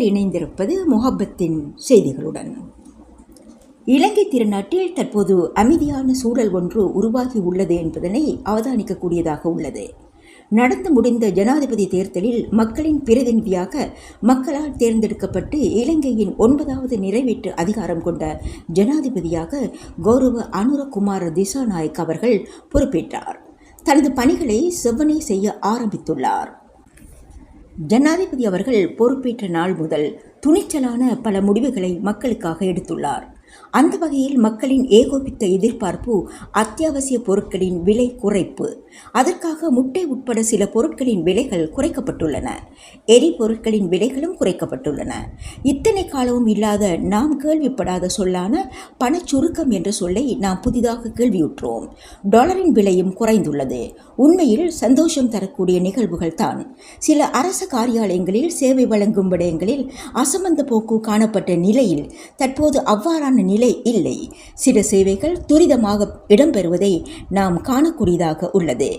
நீங்கள் இணைந்திருப்பது முஹப்பத்தின் செய்திகளுடன். இலங்கை திருநாட்டில் தற்போது அமைதியான சூழல் ஒன்று உருவாகி உள்ளது என்பதனை அவதானிக்கக்கூடியதாக உள்ளது. நடந்து முடிந்த ஜனாதிபதி தேர்தலில் மக்களின் பிரதிநிதியாக மக்களால் தேர்ந்தெடுக்கப்பட்டு இலங்கையின் 9வது நிறைவேற்று அதிகாரம் கொண்ட ஜனாதிபதியாக கௌரவ அனுரகுமார திசாநாயக்க அவர்கள் பொறுப்பேற்றார். தனது பணிகளை செவ்வனே செய்ய ஆரம்பித்துள்ளார். ஜனாதிபதி அவர்கள் பொறுப்பேற்ற நாள் முதல் துணிச்சலான பல முடிவுகளை மக்களுக்காக எடுத்துள்ளார். அந்த வகையில் மக்களின் ஏகோபித்த எதிர்பார்ப்பு அத்தியாவசிய பொருட்களின் விலை குறைப்பு. அதற்காக முட்டை உட்பட சில பொருட்களின் விலைகள் குறைக்கப்பட்டுள்ளன. எரிபொருட்களின் விலைகளும் குறைக்கப்பட்டுள்ளன. இத்தனை காலமும் இல்லாத நாம் கேள்விப்படாத சொல்லான பணச்சுருக்கம் என்ற சொல்லை நாம் புதிதாக கேள்வியுற்றோம். டாலரின் விலையும் குறைந்துள்ளது. உண்மையில் சந்தோஷம் தரக்கூடிய நிகழ்வுகள் தான். சில அரச காரியாலயங்களில் சேவை வழங்கும் விடயங்களில் அசமந்த போக்கு காணப்பட்ட நிலையில் தற்போது அவ்வாறான நிலை இல்லை. சில சேவைகள் துரிதமாக இடம்பெறுவதை நாம் காணக்கூடியதாக உள்ளது.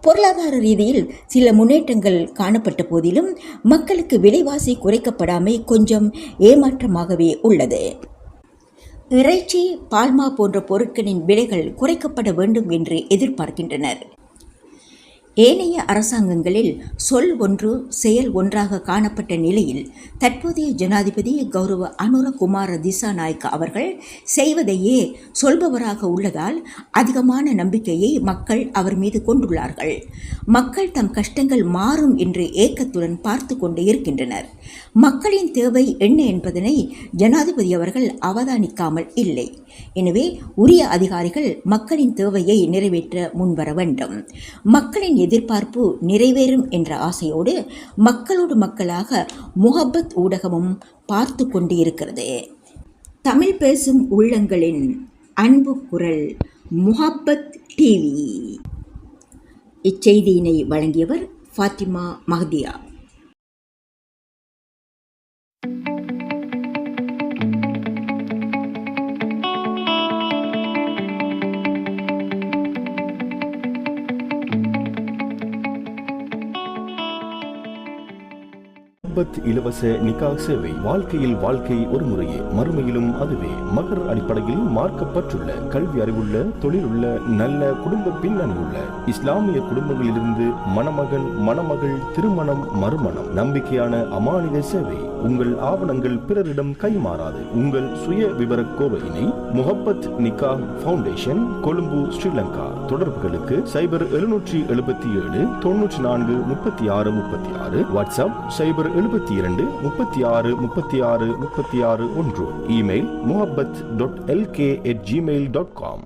பொருளாதார ரீதியில் சில முன்னேற்றங்கள் காணப்பட்ட போதிலும் மக்களுக்கு விலைவாசி குறைக்கப்படாமை கொஞ்சம் ஏமாற்றமாகவே உள்ளது. இறைச்சி, பால்மா போன்ற பொருட்களின் விலைகள் குறைக்கப்பட வேண்டும் என்று எதிர்பார்க்கின்றனர். ஏனைய அரசாங்கங்களில் சொல் ஒன்று செயல் ஒன்றாக காணப்பட்ட நிலையில் தற்போதைய ஜனாதிபதி கௌரவ அனுரகுமார திசாநாயக்க அவர்கள் செய்வதையே சொல்பவராக உள்ளதால் அதிகமான நம்பிக்கையை மக்கள் அவர் மீது கொண்டுள்ளார்கள். மக்கள் தம் கஷ்டங்கள் மாறும் என்று ஏக்கத்துடன் பார்த்து கொண்டு இருக்கின்றனர். மக்களின் தேவை என்ன என்பதனை ஜனாதிபதி அவர்கள் அவதானிக்காமல் இல்லை. எனவே உரிய அதிகாரிகள் மக்களின் தேவையை நிறைவேற்ற முன்வர வேண்டும். மக்களின் எதிர்பார்ப்பு நிறைவேறும் என்ற ஆசையோடு மக்களோடு மக்களாக முஹப்பத் ஊடகமும் பார்த்து கொண்டு இருக்கிறது. தமிழ் பேசும் உள்ளங்களின் அன்பு குரல் முஹப்பத் டிவி. இச்செய்தியினை வழங்கியவர் ஃபாத்திமா மஹ்தியா. இலவச நிக்காஹ் சேவை. வாழ்க்கையில் வாழ்க்கை ஒரு முறையே, மறுமையிலும் அதுவே. மகர் அடிப்படையில் மார்க்கப்பட்டுள்ள, கல்வி அறிவுள்ள, தொழில் உள்ள, நல்ல குடும்ப பின்னணியுள்ள இஸ்லாமிய குடும்பங்களிலிருந்து மணமகன் மணமகள் திருமணம் மறுமணம் நம்பிக்கையான அமானித சேவை. உங்கள் ஆவணங்கள் பிறரிடம் கைமாறாது. உங்கள் சுய விவர கோவையினை முஹப்பத் நிக்காஹ் ஃபவுண்டேஷன், கொழும்பு, ஸ்ரீலங்கா. தொடர்புகளுக்கு 0777 94 36 36, வாட்ஸ்அப் 072 36 36 36 1, இமெயில் muhabbat.lk@gmail.com.